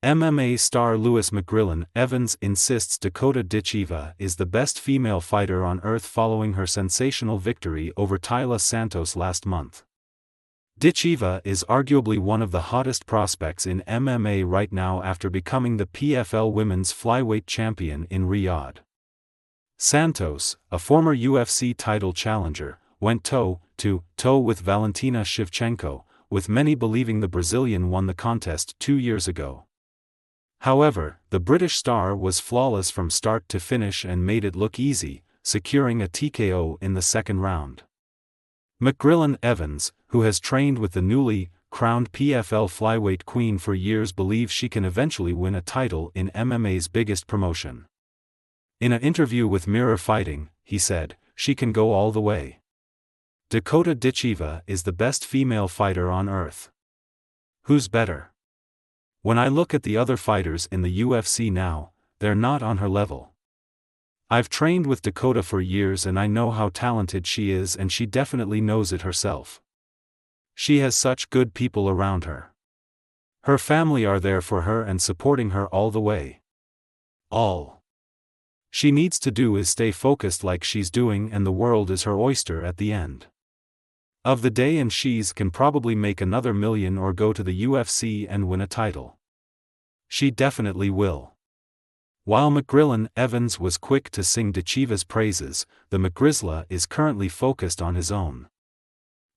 MMA star Lewis McGrillen-Evans insists Dakota Ditcheva is the best female fighter on earth following her sensational victory over Taila Santos last month. Ditcheva is arguably one of the hottest prospects in MMA right now after becoming the PFL Women's Flyweight Champion in Riyadh. Santos, a former UFC title challenger, went toe-to-toe with Valentina Shevchenko, with many believing the Brazilian won the contest 2 years ago. However, the British star was flawless from start to finish and made it look easy, securing a TKO in the second round. McGrillen-Evans, who has trained with the newly crowned PFL flyweight queen for years, believes she can eventually win a title in MMA's biggest promotion. In an interview with Mirror Fighting, he said, "She can go all the way. Dakota Ditcheva is the best female fighter on earth. Who's better? When I look at the other fighters in the UFC now, they're not on her level. I've trained with Dakota for years and I know how talented she is, and she definitely knows it herself. She has such good people around her. Her family are there for her and supporting her all the way. All she needs to do is stay focused like she's doing, and the world is her oyster at the end of the day, and she's can probably make another million or go to the UFC and win a title. She definitely will." While McGrillen-Evans was quick to sing Ditcheva's praises, the McGrizzler is currently focused on his own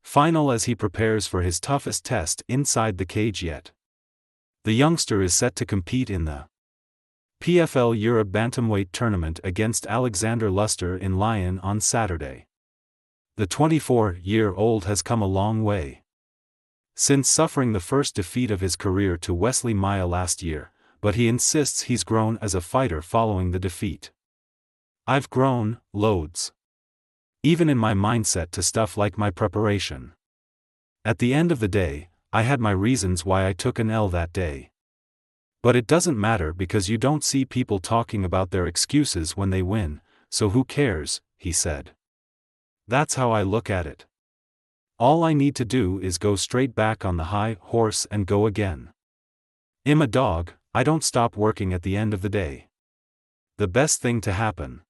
final as he prepares for his toughest test inside the cage yet. The youngster is set to compete in the PFL Europe Bantamweight tournament against Alexander Luster in Lyon on Saturday. The 24-year-old has come a long way since suffering the first defeat of his career to Wesley Maya last year, but he insists he's grown as a fighter following the defeat. "I've grown, loads. Even in my mindset to stuff like my preparation. At the end of the day, I had my reasons why I took an L that day. But it doesn't matter because you don't see people talking about their excuses when they win, so who cares," he said. "That's how I look at it. All I need to do is go straight back on the high horse and go again. I'm a dog, I don't stop working at the end of the day. The best thing to happen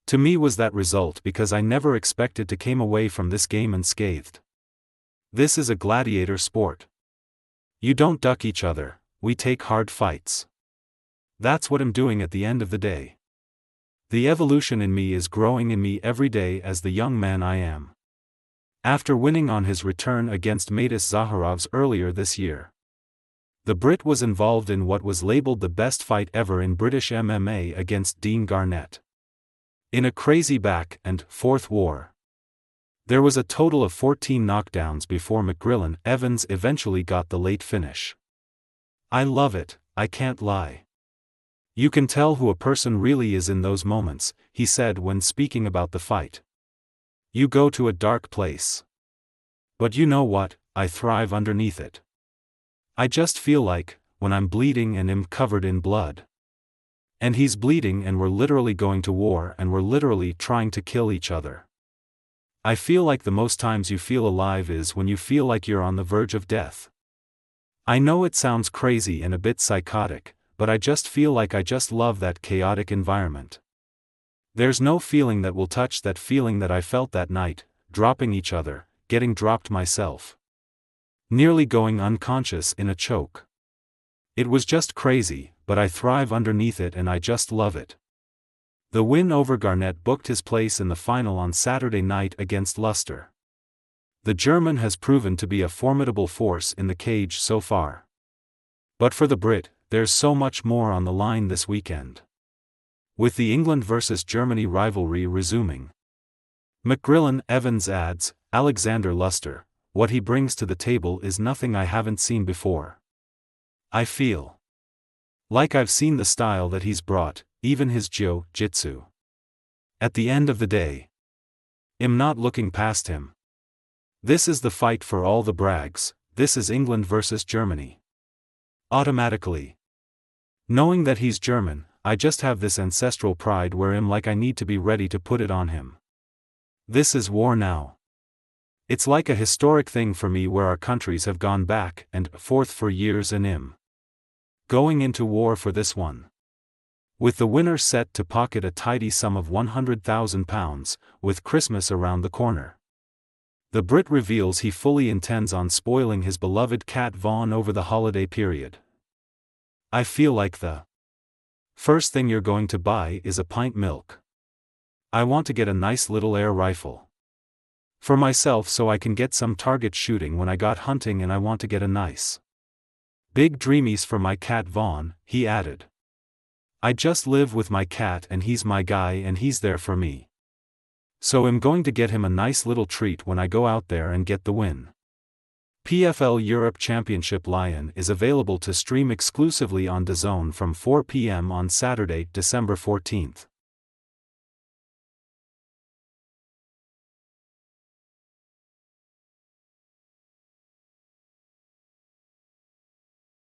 to me was that result because I never expected to came away from this game unscathed. This is a gladiator sport. You don't duck each other, we take hard fights. That's what I'm doing at the end of the day. The evolution in me is growing in me every day as the young man I am." After winning on his return against Matis Zaharovs earlier this year, the Brit was involved in what was labeled the best fight ever in British MMA against Dean Garnett. In a crazy back and forth war, there was a total of 14 knockdowns before McGrillen-Evans eventually got the late finish. "I love it, I can't lie. You can tell who a person really is in those moments," he said when speaking about the fight. "You go to a dark place. But you know what, I thrive underneath it. I just feel like, when I'm bleeding and am covered in blood. And he's bleeding and we're literally going to war and we're literally trying to kill each other. I feel like the most times you feel alive is when you feel like you're on the verge of death. I know it sounds crazy and a bit psychotic, but I just feel like I just love that chaotic environment. There's no feeling that will touch that feeling that I felt that night, dropping each other, getting dropped myself. Nearly going unconscious in a choke. It was just crazy, but I thrive underneath it and I just love it." The win over Garnett booked his place in the final on Saturday night against Luster. The German has proven to be a formidable force in the cage so far. But for the Brit, there's so much more on the line this weekend. With the England vs Germany rivalry resuming, McGrillen-Evans adds, "Alexander Luster, what he brings to the table is nothing I haven't seen before. I feel like I've seen the style that he's brought, even his jiu-jitsu. At the end of the day, I'm not looking past him. This is the fight for all the brags, this is England versus Germany. Automatically. Knowing that he's German, I just have this ancestral pride where I'm like I need to be ready to put it on him. This is war now. It's like a historic thing for me where our countries have gone back and forth for years and I'm Going into war for this one. With the winner set to pocket a tidy sum of £100,000, with Christmas around the corner. The Brit reveals he fully intends on spoiling his beloved cat Vaughn over the holiday period. I feel like the first thing you're going to buy is a pint milk. I want to get a nice little air rifle for myself so I can get some target shooting when I got hunting, and I want to get a nice big dreamies for my cat Vaughn, he added. I just live with my cat and he's my guy and he's there for me. So I'm going to get him a nice little treat when I go out there and get the win. PFL Europe Championship Lion is available to stream exclusively on DAZN from 4 p.m. on Saturday, December 14th.